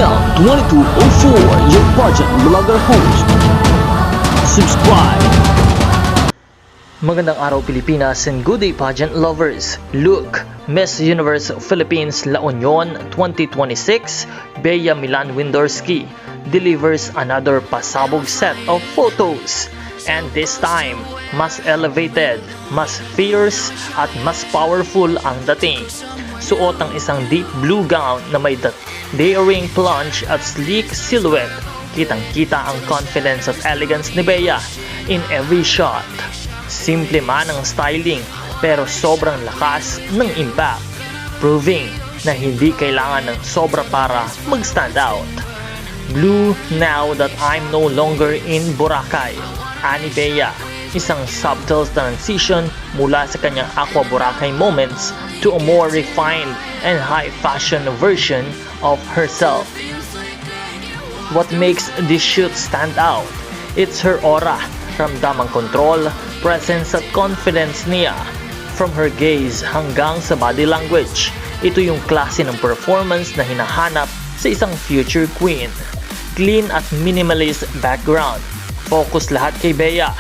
Danielle2204, your pageant vlogger host. Subscribe. Magandang araw Pilipinas and good day pageant lovers. Look, Miss Universe Philippines La Union 2026, Bea Milan Windorski delivers another pasabog set of photos. And this time, mas elevated, mas fierce at mas powerful ang dating. Suot ang isang deep blue gown na may daring plunge at sleek silhouette. Kitang-kita ang confidence at elegance ni Bea in every shot. Simple man ang styling pero sobrang lakas ng impact, proving na hindi kailangan ng sobra para mag-stand out. Blue now that I'm no longer in Boracay. Ani Bea, isang subtle transition mula sa kanyang Aqua Boracay moments to a more refined and high fashion version of herself. What makes this shoot stand out? It's her aura, ramdamang control, presence at confidence niya. From her gaze hanggang sa body language, ito yung klase ng performance na hinahanap sa isang future queen. Clean at minimalist background. Focus lahat kay Bea.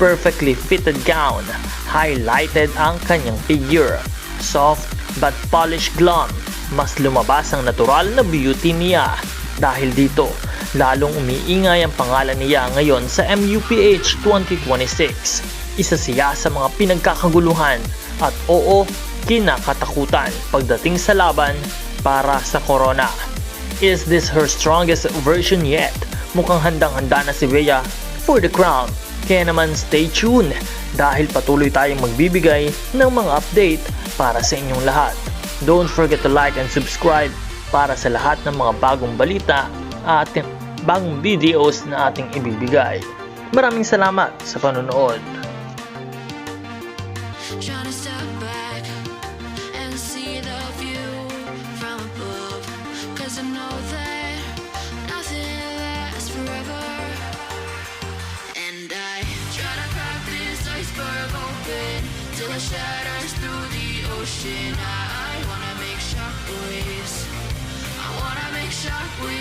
Perfectly fitted gown. Highlighted ang kanyang figure. Soft but polished glam. Mas lumabas ang natural na beauty niya. Dahil dito, lalong umiingay ang pangalan niya ngayon sa MUPH 2026. Isa siya sa mga pinagkakaguluhan at kinakatakutan pagdating sa laban para sa corona. Is this her strongest version yet? Mukhang handang-handa na si Bea for the crown. Kaya naman stay tuned dahil patuloy tayong magbibigay ng mga update para sa inyong lahat. Don't forget to like and subscribe para sa lahat ng mga bagong balita at bagong videos na ating ibibigay. Maraming salamat sa panonood. Trying to step back and see the view from above, 'cause I know that nothing lasts forever. And I try to crack this iceberg open till it shatters through the ocean. I wanna make shockwaves. I wanna make shockwaves.